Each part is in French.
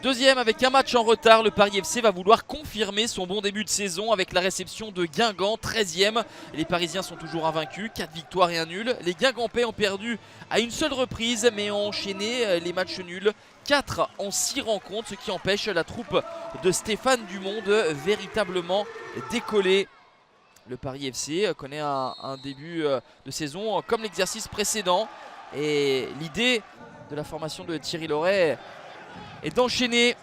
Deuxième avec un match en retard, le Paris FC va vouloir confirmer son bon début de saison avec la réception de Guingamp, 13e. Les Parisiens sont toujours invaincus, 4 victoires et un nul. Les Guingampais ont perdu à une seule reprise mais ont enchaîné les matchs nuls, 4 en 6 rencontres, ce qui empêche la troupe de Stéphane Dumont de véritablement décoller. Le Paris FC connaît un début de saison comme l'exercice précédent et l'idée de la formation de Thierry Loret est d'enchaîner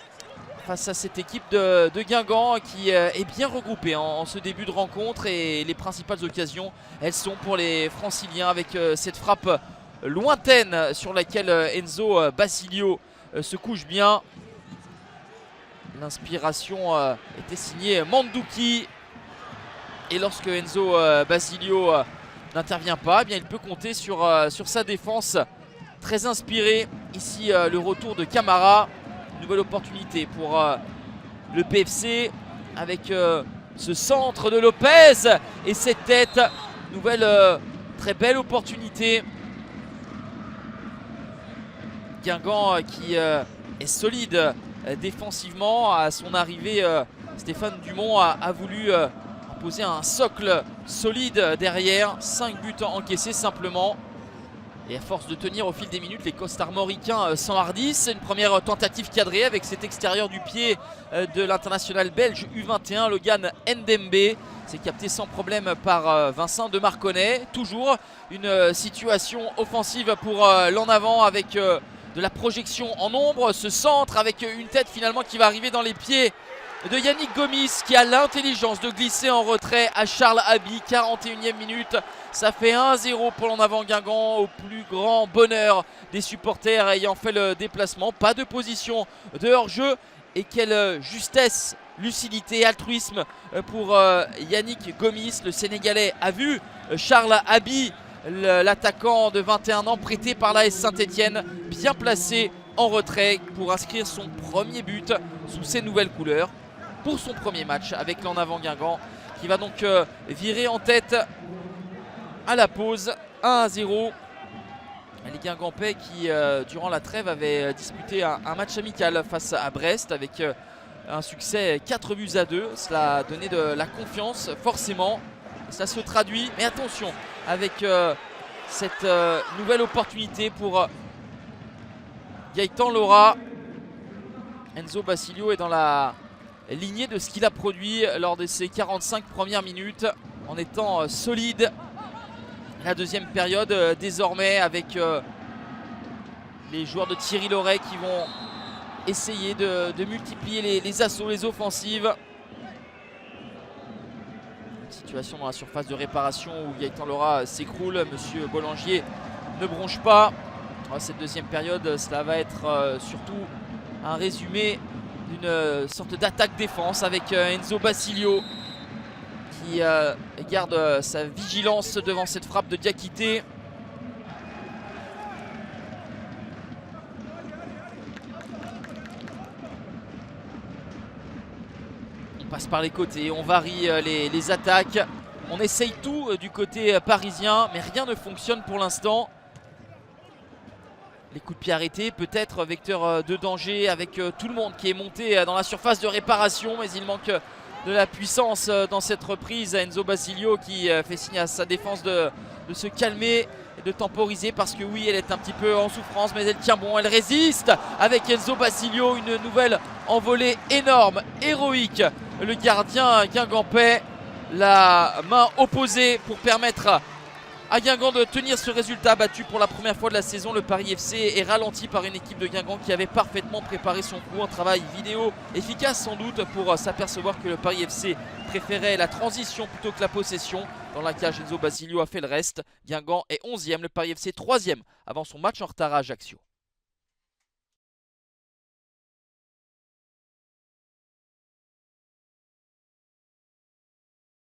face à cette équipe de Guingamp qui est bien regroupée en ce début de rencontre, et les principales occasions elles sont pour les Franciliens avec cette frappe lointaine sur laquelle Enzo Basilio se couche bien. L'inspiration était signée Mandouki, et lorsque Enzo Basilio n'intervient pas, eh bien, il peut compter sur sa défense très inspirée. Ici le retour de Camara, nouvelle opportunité pour le PFC avec ce centre de Lopez et cette tête. Nouvelle très belle opportunité. Guingamp qui est solide défensivement. À son arrivée, Stéphane Dumont a voulu poser un socle solide derrière. 5 buts encaissés simplement. Et à force de tenir au fil des minutes, les costarmoricains s'enhardissent. Une première tentative cadrée avec cet extérieur du pied de l'international belge U21, Logan Ndembe. C'est capté sans problème par Vincent de Marconnet. Toujours une situation offensive pour l'en avant avec de la projection en ombre. Ce centre avec une tête finalement qui va arriver dans les pieds de Yannick Gomis, qui a l'intelligence de glisser en retrait à Charles Haby. 41e minute, ça fait 1-0 pour l'en avant Guingamp, au plus grand bonheur des supporters ayant fait le déplacement. Pas de position de hors-jeu, et quelle justesse, lucidité, altruisme pour Yannick Gomis. Le Sénégalais a vu Charles Haby, l'attaquant de 21 ans prêté par l'AS Saint-Etienne, bien placé en retrait pour inscrire son premier but sous ses nouvelles couleurs pour son premier match avec l'en avant Guingamp, qui va donc virer en tête à la pause, 1-0. Les Guingampais qui durant la trêve avaient disputé un match amical face à Brest avec un succès 4-2. Cela a donné de la confiance forcément, ça se traduit, mais attention avec cette nouvelle opportunité pour Gaëtan Laura. Enzo Basilio est dans la lignée de ce qu'il a produit lors de ses 45 premières minutes en étant solide. La deuxième période désormais avec les joueurs de Thierry Loret qui vont essayer de multiplier les assauts, les offensives. Une situation dans la surface de réparation où Gaëtan Laura s'écroule. Monsieur Bollangier ne bronche pas. Cette deuxième période, cela va être surtout un résumé d'une sorte d'attaque-défense avec Enzo Basilio qui garde sa vigilance devant cette frappe de Diakité. On passe par les côtés, on varie les attaques, on essaye tout du côté parisien, mais rien ne fonctionne pour l'instant. Les coups de pied arrêtés, peut-être vecteur de danger avec tout le monde qui est monté dans la surface de réparation, mais il manque de la puissance dans cette reprise. Enzo Basilio qui fait signe à sa défense de se calmer et de temporiser, parce que oui, elle est un petit peu en souffrance, mais elle tient bon, elle résiste avec Enzo Basilio. Une nouvelle envolée énorme, héroïque. Le gardien guingampais, la main opposée pour permettre à Guingamp de tenir ce résultat. Battu pour la première fois de la saison, le Paris FC est ralenti par une équipe de Guingamp qui avait parfaitement préparé son coup. Un travail vidéo efficace sans doute pour s'apercevoir que le Paris FC préférait la transition plutôt que la possession. Dans la cage, Enzo Basilio a fait le reste. Guingamp est 11e, le Paris FC 3e avant son match en retard à Ajaccio.